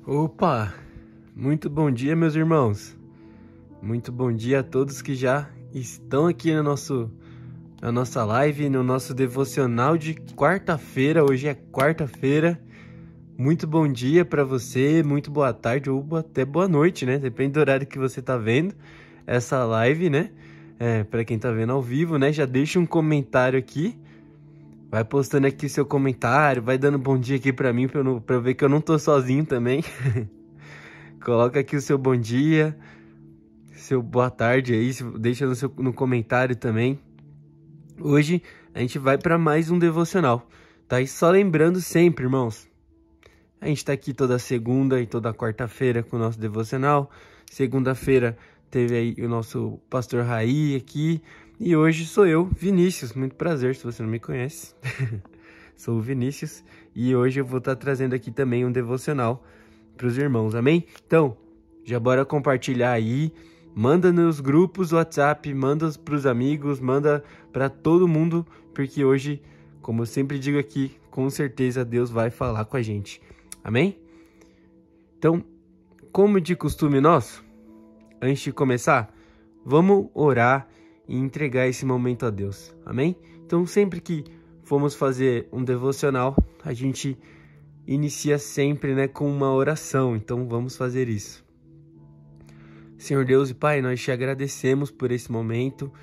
Opa! Muito bom dia, meus irmãos. Muito bom dia a todos que já estão aqui na nossa live, no nosso devocional de quarta-feira. Hoje é quarta-feira. Muito bom dia para você, muito boa tarde ou até boa noite, né? Depende do horário que você tá vendo essa live, né? Para quem tá vendo ao vivo, né? Já deixa um comentário aqui. Vai postando aqui seu comentário, vai dando bom dia aqui pra mim, pra eu ver que eu não tô sozinho também. Coloca aqui o seu bom dia, seu boa tarde aí, deixa no comentário também. Hoje a gente vai para mais um devocional, tá? E só lembrando sempre, irmãos, a gente tá aqui toda segunda e toda quarta-feira com o nosso devocional. Segunda-feira teve aí o nosso pastor Raí aqui. E hoje sou eu, Vinícius. Muito prazer, se você não me conhece. Sou o Vinícius. E hoje eu vou estar trazendo aqui também um devocional para os irmãos, amém? Então, já bora compartilhar aí. Manda nos grupos WhatsApp, manda para os amigos, manda para todo mundo. Porque hoje, como eu sempre digo aqui, com certeza Deus vai falar com a gente. Amém? Então, como de costume nosso, antes de começar, vamos orar e entregar esse momento a Deus, amém? Então, sempre que formos fazer um devocional, a gente inicia sempre, né, com uma oração. Então, vamos fazer isso. Senhor Deus e Pai, nós te agradecemos por esse momento.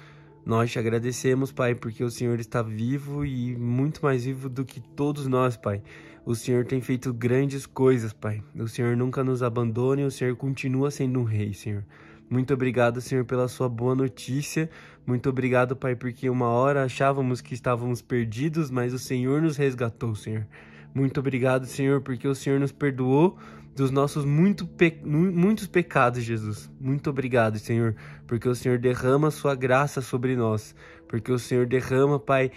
Nós te agradecemos, Pai, porque o Senhor está vivo e muito mais vivo do que todos nós, Pai. O Senhor tem feito grandes coisas, Pai. O Senhor nunca nos abandona e o Senhor continua sendo um rei, Senhor. Muito obrigado, Senhor, pela sua boa notícia. Muito obrigado, Pai, porque uma hora achávamos que estávamos perdidos, mas o Senhor nos resgatou, Senhor. Muito obrigado, Senhor, porque o Senhor nos perdoou dos nossos muitos pecados, Jesus. Muito obrigado, Senhor, porque o Senhor derrama a sua graça sobre nós, porque o Senhor derrama, Pai,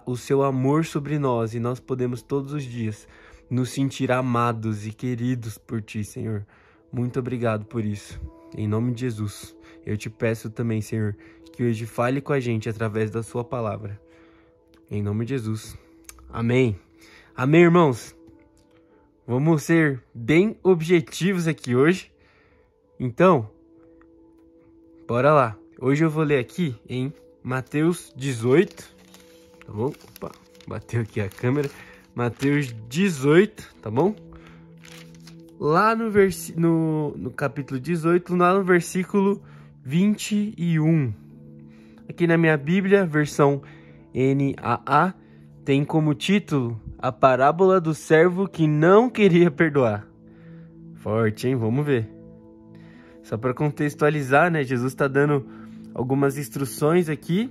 o seu amor sobre nós, e nós podemos todos os dias nos sentir amados e queridos por Ti, Senhor. Muito obrigado por isso. Em nome de Jesus, eu te peço também, Senhor, que hoje fale com a gente através da sua palavra. Em nome de Jesus. Amém. Amém, irmãos? Vamos ser bem objetivos aqui hoje. Então, bora lá. Hoje eu vou ler aqui em Mateus 18. Tá bom? Opa, bateu aqui a câmera. Mateus 18, tá bom? Lá no capítulo 18, lá no versículo 21. Aqui na minha Bíblia, versão NAA, tem como título a parábola do servo que não queria perdoar. Forte, hein? Vamos ver. Só para contextualizar, né? Jesus está dando algumas instruções aqui,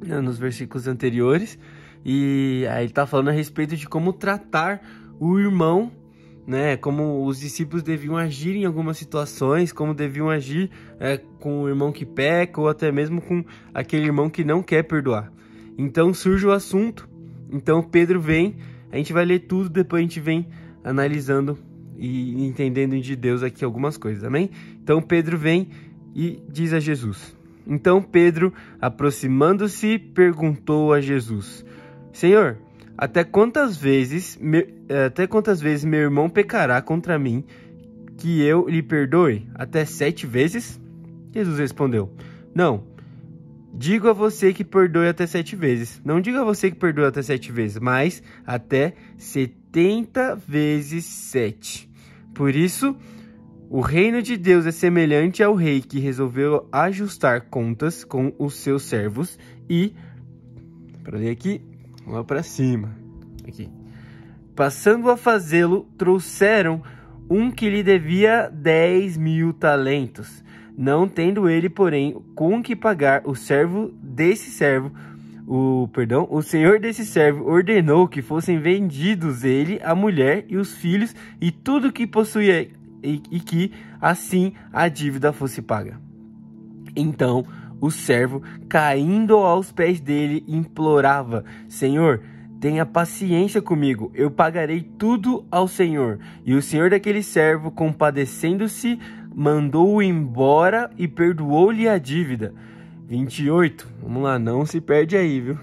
né, nos versículos anteriores. E aí ele está falando a respeito de como tratar o irmão, né, como os discípulos deviam agir em algumas situações, como deviam agir com o irmão que peca ou até mesmo com aquele irmão que não quer perdoar. Então surge o assunto, então Pedro vem, a gente vai ler tudo, depois a gente vem analisando e entendendo de Deus aqui algumas coisas, amém? Então Pedro vem e diz a Jesus. Então Pedro, aproximando-se, perguntou a Jesus: Senhor, até quantas vezes meu irmão pecará contra mim, que eu lhe perdoe? Até 7 vezes? Jesus respondeu: Não, digo a você que perdoe até 7 vezes. Não digo a você que perdoe até 7 vezes, mas até 70 vezes 7. Por isso, o reino de Deus é semelhante ao rei que resolveu ajustar contas com os seus servos e... para ler aqui... vamos lá para cima. Aqui. Passando a fazê-lo, trouxeram um que lhe devia 10.000 talentos. Não tendo ele, porém, com que pagar, o senhor desse servo ordenou que fossem vendidos ele, a mulher e os filhos e tudo que possuía, e que assim a dívida fosse paga. Então o servo, caindo aos pés dele, implorava: Senhor, tenha paciência comigo, eu pagarei tudo ao Senhor. E o senhor daquele servo, compadecendo-se, mandou-o embora e perdoou-lhe a dívida. 28. Vamos lá, não se perde aí, viu?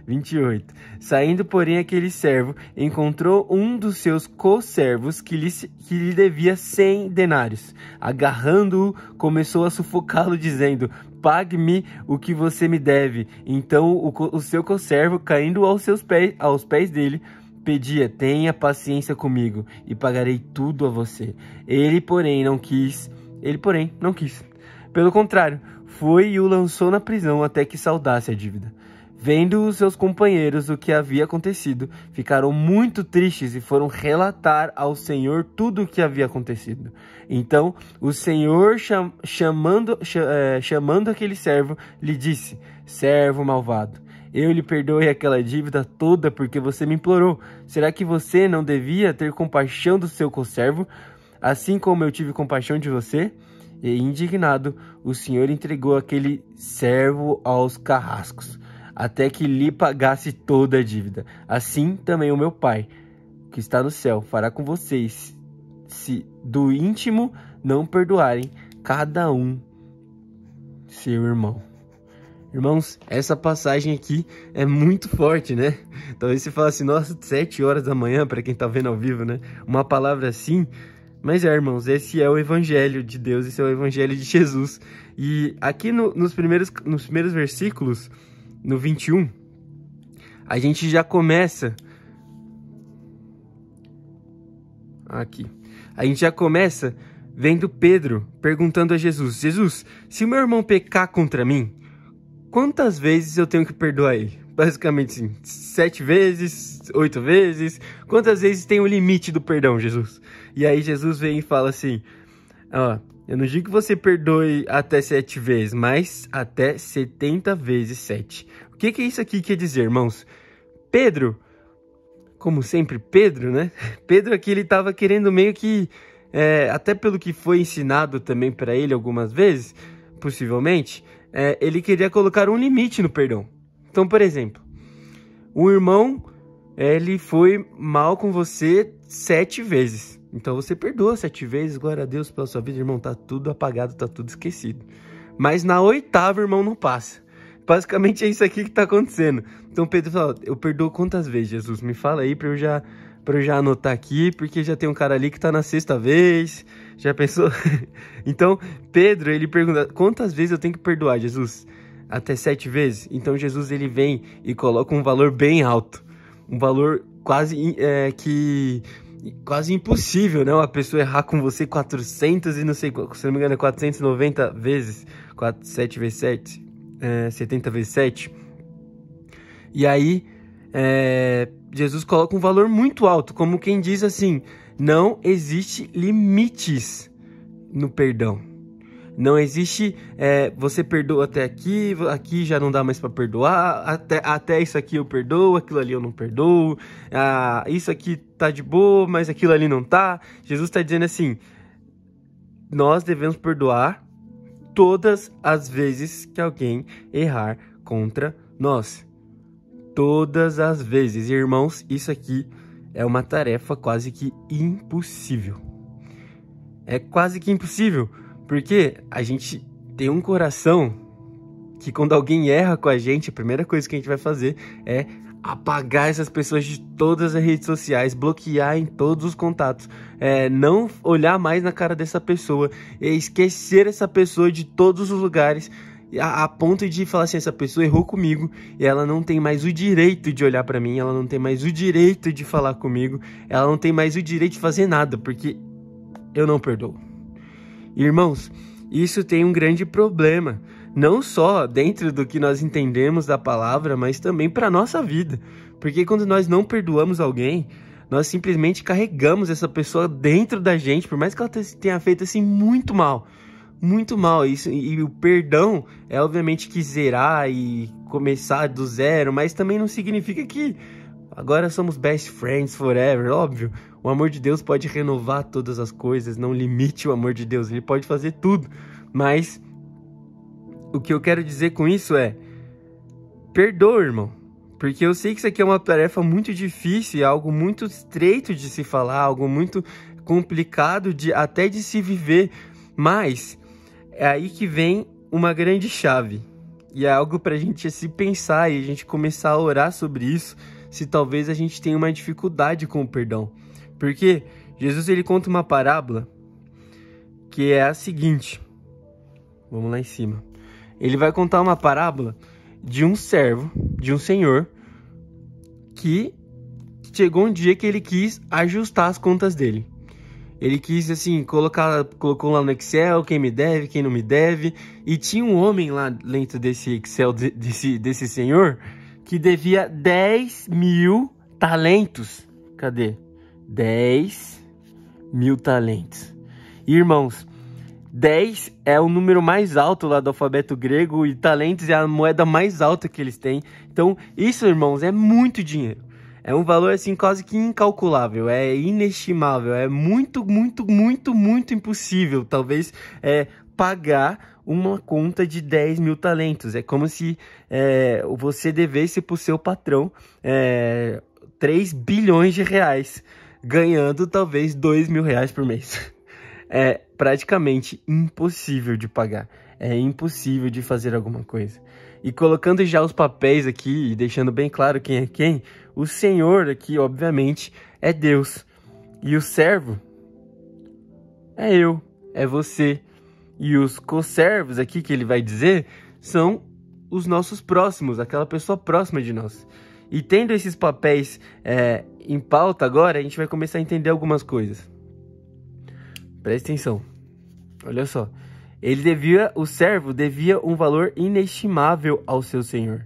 28. Saindo, porém, aquele servo encontrou um dos seus co-servos que lhe devia 100 denários. Agarrando-o, começou a sufocá-lo, dizendo: pague-me o que você me deve. Então o seu co-servo, caindo aos pés dele, pedia: tenha paciência comigo e pagarei tudo a você. Ele, porém, não quis. Pelo contrário, foi e o lançou na prisão até que saldasse a dívida. Vendo os seus companheiros o que havia acontecido, ficaram muito tristes e foram relatar ao Senhor tudo o que havia acontecido. Então o Senhor, chamando aquele servo, lhe disse: servo malvado, eu lhe perdoei aquela dívida toda porque você me implorou. Será que você não devia ter compaixão do seu conservo, assim como eu tive compaixão de você? E indignado, o Senhor entregou aquele servo aos carrascos, até que lhe pagasse toda a dívida. Assim também o meu Pai, que está no céu, fará com vocês, se do íntimo não perdoarem cada um seu irmão. Irmãos, essa passagem aqui é muito forte, né? Talvez você fale assim: nossa, 7 horas da manhã, para quem tá vendo ao vivo, né? Uma palavra assim. Mas irmãos, esse é o Evangelho de Deus, esse é o Evangelho de Jesus. E aqui nos primeiros versículos, no 21, a gente já começa... A gente já começa vendo Pedro perguntando a Jesus: Jesus, se o meu irmão pecar contra mim, quantas vezes eu tenho que perdoar ele? Basicamente assim, 7 vezes, 8 vezes, quantas vezes tem o limite do perdão, Jesus? E aí Jesus vem e fala assim: ó, eu não digo que você perdoe até 7 vezes, mas até 70 vezes 7. O que isso aqui quer dizer, irmãos? Pedro, como sempre Pedro, né? Pedro aqui, ele estava querendo meio que, até pelo que foi ensinado também para ele algumas vezes, possivelmente, ele queria colocar um limite no perdão. Então, por exemplo, um irmão, ele foi mal com você 7 vezes. Então você perdoa 7 vezes, glória a Deus pela sua vida, irmão, tá tudo apagado, tá tudo esquecido. Mas na 8ª, irmão, não passa. Basicamente é isso aqui que tá acontecendo. Então Pedro fala: eu perdoo quantas vezes, Jesus? Me fala aí pra eu já anotar aqui, porque já tem um cara ali que tá na 6ª vez. Já pensou? Então Pedro, ele pergunta: quantas vezes eu tenho que perdoar, Jesus? Até 7 vezes? Então Jesus, ele vem e coloca um valor bem alto. Um valor quase impossível, né? Uma pessoa errar com você 400 e não sei, se não me engano é 490 vezes. 7 vezes 7. 70 vezes 7. E aí, Jesus coloca um valor muito alto, como quem diz assim: não existe limites no perdão. Não existe, você perdoa até aqui já não dá mais para perdoar, até isso aqui eu perdoo, aquilo ali eu não perdoo, isso aqui tá de boa, mas aquilo ali não tá. Jesus está dizendo assim: nós devemos perdoar todas as vezes que alguém errar contra nós. Todas as vezes. E, irmãos, isso aqui é uma tarefa quase que impossível. É quase que impossível, porque a gente tem um coração que, quando alguém erra com a gente, a primeira coisa que a gente vai fazer é apagar essas pessoas de todas as redes sociais, bloquear em todos os contatos, não olhar mais na cara dessa pessoa, esquecer essa pessoa de todos os lugares, a ponto de falar assim: essa pessoa errou comigo e ela não tem mais o direito de olhar pra mim, ela não tem mais o direito de falar comigo, ela não tem mais o direito de fazer nada, porque eu não perdoo. Irmãos, isso tem um grande problema, não só dentro do que nós entendemos da palavra, mas também para a nossa vida. Porque quando nós não perdoamos alguém, nós simplesmente carregamos essa pessoa dentro da gente, por mais que ela tenha feito assim muito mal. Muito mal. Isso, e o perdão é obviamente que zerar e começar do zero, mas também não significa que agora somos best friends forever, óbvio. O amor de Deus pode renovar todas as coisas, não limite o amor de Deus, ele pode fazer tudo. Mas o que eu quero dizer com isso é: perdoa, irmão. Porque eu sei que isso aqui é uma tarefa muito difícil, algo muito estreito de se falar, algo muito complicado até de se viver. Mas é aí que vem uma grande chave. E é algo pra gente se pensar e a gente começar a orar sobre isso, se talvez a gente tenha uma dificuldade com o perdão. Porque Jesus, ele conta uma parábola que é a seguinte. Vamos lá em cima. Ele vai contar uma parábola de um servo, de um senhor, que chegou um dia que ele quis ajustar as contas dele. Ele quis, assim, colocou lá no Excel quem me deve, quem não me deve. E tinha um homem lá dentro desse Excel desse senhor que devia 10 mil talentos. Cadê? 10 mil talentos. Irmãos, 10 é o número mais alto lá do alfabeto grego e talentos é a moeda mais alta que eles têm. Então, isso, irmãos, é muito dinheiro. É um valor, assim, quase que incalculável, é inestimável, é muito, muito, muito, muito impossível, talvez, pagar uma conta de 10 mil talentos. É como se você devesse para o seu patrão 3 bilhões de reais, ganhando talvez 2 mil reais por mês. É praticamente impossível de pagar, é impossível de fazer alguma coisa. E colocando já os papéis aqui e deixando bem claro quem é quem, o Senhor aqui, obviamente, é Deus. E o servo é eu, é você. E os conservos aqui que ele vai dizer são os nossos próximos, aquela pessoa próxima de nós. E tendo esses papéis em pauta agora, a gente vai começar a entender algumas coisas. Presta atenção. Olha só. O servo devia um valor inestimável ao seu senhor.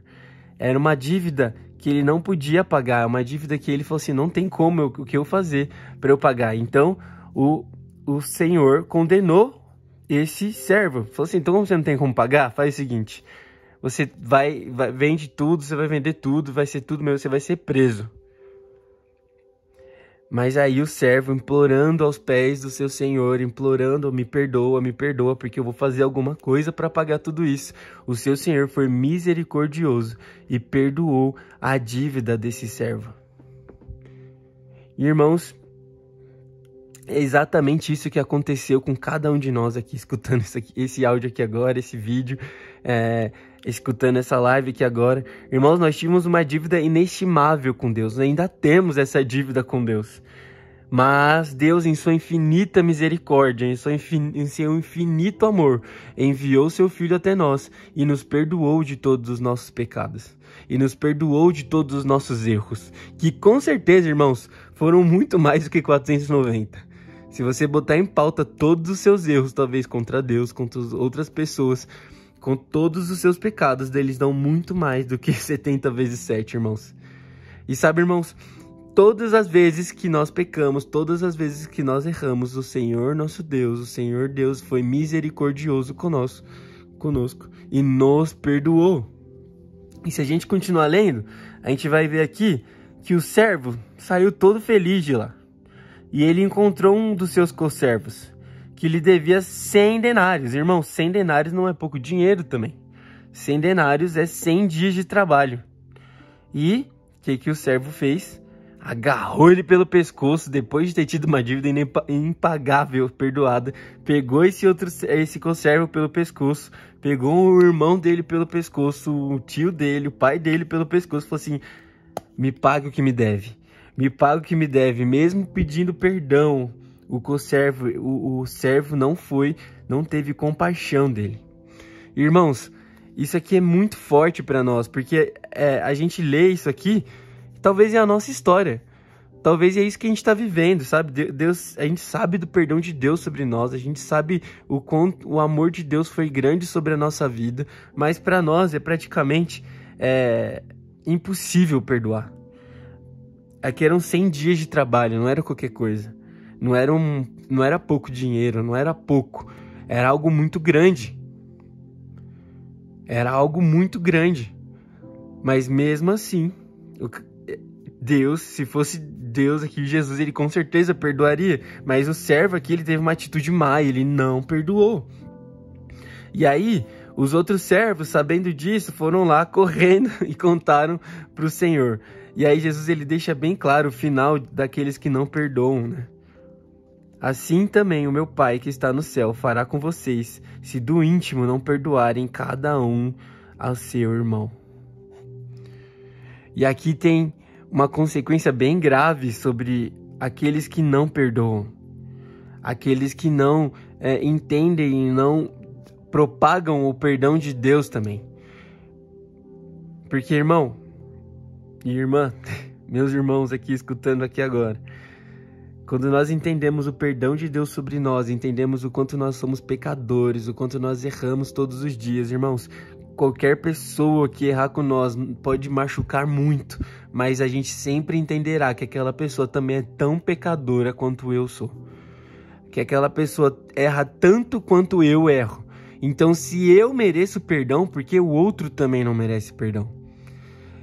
Era uma dívida que ele não podia pagar, uma dívida que ele falou assim, não tem como o que eu fazer para eu pagar. Então, o senhor condenou esse servo. Falou assim, então como você não tem como pagar, faz o seguinte, você vende tudo, você vai vender tudo, vai ser tudo meu, você vai ser preso. Mas aí o servo implorando aos pés do seu senhor, implorando, me perdoa, porque eu vou fazer alguma coisa para pagar tudo isso. O seu senhor foi misericordioso e perdoou a dívida desse servo. Irmãos, é exatamente isso que aconteceu com cada um de nós aqui, escutando esse áudio aqui agora, esse vídeo, escutando essa live aqui agora. Irmãos, nós tínhamos uma dívida inestimável com Deus, ainda temos essa dívida com Deus. Mas Deus, em sua infinita misericórdia, em seu infinito amor, enviou seu Filho até nós e nos perdoou de todos os nossos pecados. E nos perdoou de todos os nossos erros, que com certeza, irmãos, foram muito mais do que 490. Se você botar em pauta todos os seus erros, talvez contra Deus, contra outras pessoas, com todos os seus pecados, eles dão muito mais do que 70 vezes 7, irmãos. E sabe, irmãos, todas as vezes que nós pecamos, todas as vezes que nós erramos, o Senhor nosso Deus, o Senhor Deus foi misericordioso conosco e nos perdoou. E se a gente continuar lendo, a gente vai ver aqui que o servo saiu todo feliz de lá. E ele encontrou um dos seus conservos, que lhe devia 100 denários. Irmão, 100 denários não é pouco dinheiro também. 100 denários é 100 dias de trabalho. E o que o servo fez? Agarrou ele pelo pescoço, depois de ter tido uma dívida impagável, perdoada. Pegou esse conservo pelo pescoço, pegou o irmão dele pelo pescoço, o tio dele, o pai dele pelo pescoço, falou assim, me paga o que me deve. Me paga o que me deve, mesmo pedindo perdão. O servo não teve compaixão dele. Irmãos, isso aqui é muito forte para nós, porque a gente lê isso aqui, talvez é a nossa história. Talvez é isso que a gente está vivendo, sabe? Deus, a gente sabe do perdão de Deus sobre nós, a gente sabe o quanto o amor de Deus foi grande sobre a nossa vida, mas para nós é praticamente impossível perdoar. Aqui eram 100 dias de trabalho, não era qualquer coisa. Não era pouco dinheiro, não era pouco. Era algo muito grande. Era algo muito grande. Mas mesmo assim, Deus, se fosse Deus aqui, Jesus, ele com certeza perdoaria. Mas o servo aqui, ele teve uma atitude má, ele não perdoou. E aí, os outros servos, sabendo disso, foram lá correndo e contaram para o Senhor. E aí Jesus, ele deixa bem claro o final daqueles que não perdoam, né? Assim também o meu Pai que está no céu fará com vocês, se do íntimo não perdoarem cada um ao seu irmão. E aqui tem uma consequência bem grave sobre aqueles que não perdoam, aqueles que não entendem e não propagam o perdão de Deus também. Porque, irmão e irmã, meus irmãos aqui escutando aqui agora, quando nós entendemos o perdão de Deus sobre nós, entendemos o quanto nós somos pecadores, o quanto nós erramos todos os dias, irmãos, qualquer pessoa que errar com nós pode machucar muito, mas a gente sempre entenderá que aquela pessoa também é tão pecadora quanto eu sou. Que aquela pessoa erra tanto quanto eu erro. Então, se eu mereço perdão, porque o outro também não merece perdão?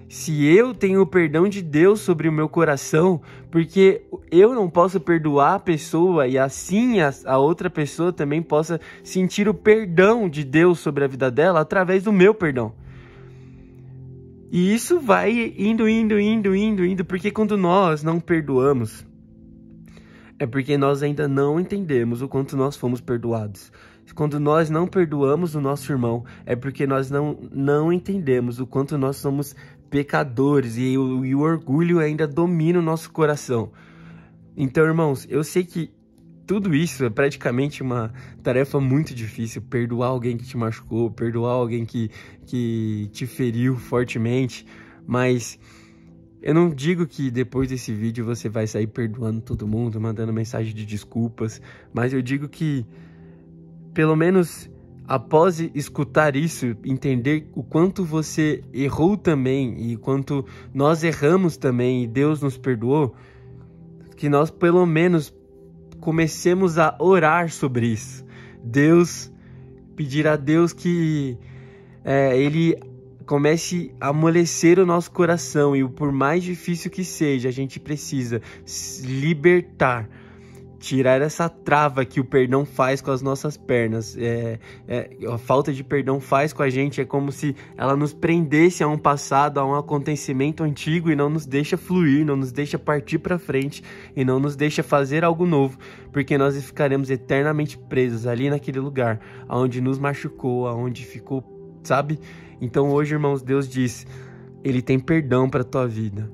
Se eu tenho o perdão de Deus sobre o meu coração, porque eu não posso perdoar a pessoa e assim a outra pessoa também possa sentir o perdão de Deus sobre a vida dela através do meu perdão. E isso vai indo, porque quando nós não perdoamos, é porque nós ainda não entendemos o quanto nós fomos perdoados. Quando nós não perdoamos o nosso irmão, é porque nós não entendemos o quanto nós somos pecadores e o orgulho ainda domina o nosso coração. Então, irmãos, eu sei que tudo isso é praticamente uma tarefa muito difícil. Perdoar alguém que te machucou, perdoar alguém que te feriu fortemente, mas eu não digo que depois desse vídeo você vai sair perdoando todo mundo, mandando mensagem de desculpas, mas eu digo que pelo menos após escutar isso, entender o quanto você errou também e quanto nós erramos também e Deus nos perdoou, que nós pelo menos comecemos a orar sobre isso. Pedir a Deus que Ele comece a amolecer o nosso coração e por mais difícil que seja, a gente precisa se libertar. Tirar essa trava que o perdão faz com as nossas pernas. A falta de perdão faz com a gente, é como se ela nos prendesse a um passado, a um acontecimento antigo e não nos deixa fluir, não nos deixa partir para frente e não nos deixa fazer algo novo, porque nós ficaremos eternamente presos ali naquele lugar, onde nos machucou, onde ficou, sabe? Então hoje, irmãos, Deus diz, Ele tem perdão para a tua vida.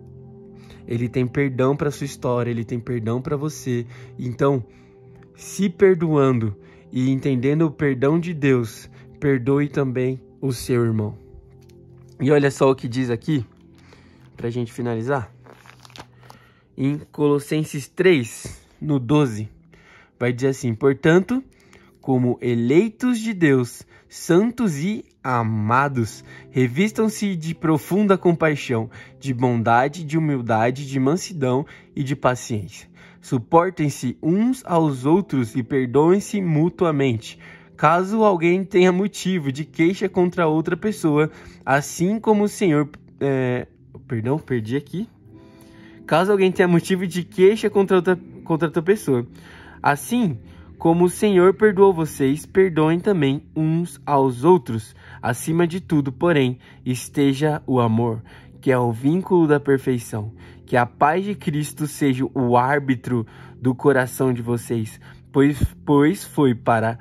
Ele tem perdão para sua história, Ele tem perdão para você. Então, se perdoando e entendendo o perdão de Deus, perdoe também o seu irmão. E olha só o que diz aqui, para a gente finalizar. Em Colossenses 3, no 12, vai dizer assim: portanto, como eleitos de Deus, santos e amados, revistam-se de profunda compaixão, de bondade, de humildade, de mansidão e de paciência. Suportem-se uns aos outros e perdoem-se mutuamente, caso alguém tenha motivo de queixa contra outra pessoa, assim como o Senhor... Caso alguém tenha motivo de queixa contra outra pessoa, assim como o Senhor perdoou vocês, perdoem também uns aos outros. Acima de tudo, porém, esteja o amor, que é o vínculo da perfeição. Que a paz de Cristo seja o árbitro do coração de vocês, pois foi para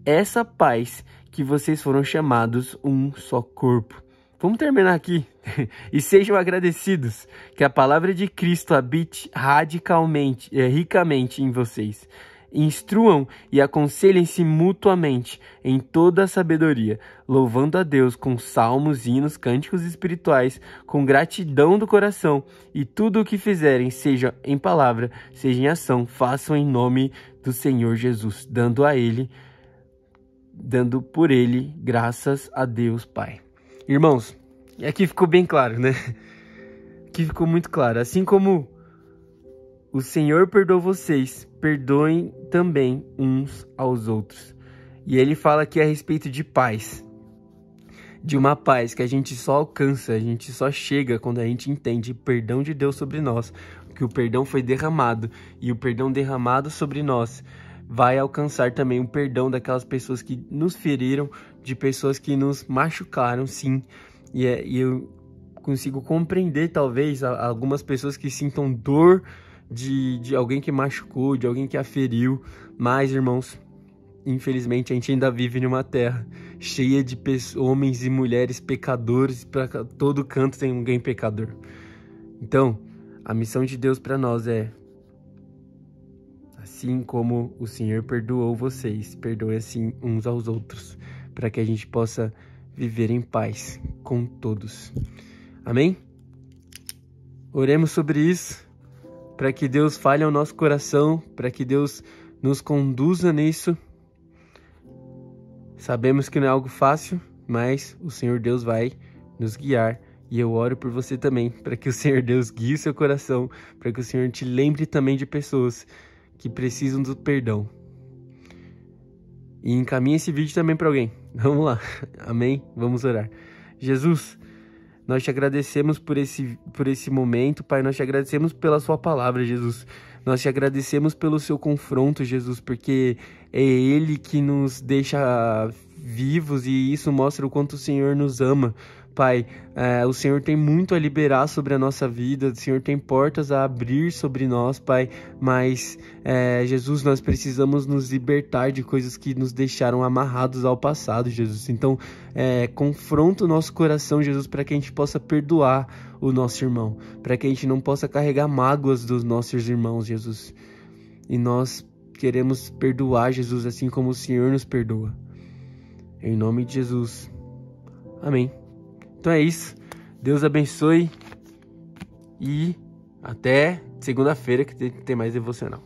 essa paz que vocês foram chamados um só corpo. Vamos terminar aqui. E sejam agradecidos, que a palavra de Cristo habite ricamente em vocês. Instruam e aconselhem-se mutuamente em toda a sabedoria, louvando a Deus com salmos, hinos, cânticos espirituais, com gratidão do coração, e tudo o que fizerem, seja em palavra, seja em ação, façam em nome do Senhor Jesus, dando por Ele graças a Deus Pai. Irmãos, e aqui ficou bem claro, né? Aqui ficou muito claro, assim como o Senhor perdoou vocês, perdoem também uns aos outros. E ele fala aqui a respeito de paz. De uma paz que a gente só alcança, a gente só chega quando a gente entende o perdão de Deus sobre nós. Que o perdão foi derramado. E o perdão derramado sobre nós vai alcançar também o perdão daquelas pessoas que nos feriram, de pessoas que nos machucaram, sim. E eu consigo compreender, talvez, algumas pessoas que sintam dor de alguém que machucou, de alguém que a feriu. Mas, irmãos, infelizmente, a gente ainda vive numa terra cheia de homens e mulheres pecadores, para todo canto tem alguém pecador. Então, a missão de Deus para nós é: assim como o Senhor perdoou vocês, perdoe assim uns aos outros, para que a gente possa viver em paz com todos. Amém? Oremos sobre isso, para que Deus fale ao nosso coração, para que Deus nos conduza nisso. Sabemos que não é algo fácil, mas o Senhor Deus vai nos guiar. E eu oro por você também, para que o Senhor Deus guie o seu coração, para que o Senhor te lembre também de pessoas que precisam do perdão. E encaminhe esse vídeo também para alguém. Vamos lá. Amém? Vamos orar. Jesus, nós te agradecemos por esse momento, Pai. Nós te agradecemos pela sua palavra, Jesus. Nós te agradecemos pelo seu confronto, Jesus, porque é Ele que nos deixa vivos e isso mostra o quanto o Senhor nos ama. Pai, o Senhor tem muito a liberar sobre a nossa vida, o Senhor tem portas a abrir sobre nós, Pai, mas, Jesus, nós precisamos nos libertar de coisas que nos deixaram amarrados ao passado, Jesus. Então, confronta o nosso coração, Jesus, para que a gente possa perdoar o nosso irmão, para que a gente não possa carregar mágoas dos nossos irmãos, Jesus. E nós queremos perdoar, Jesus, assim como o Senhor nos perdoa. Em nome de Jesus. Amém. Então é isso, Deus abençoe e até segunda-feira que tem mais devocional.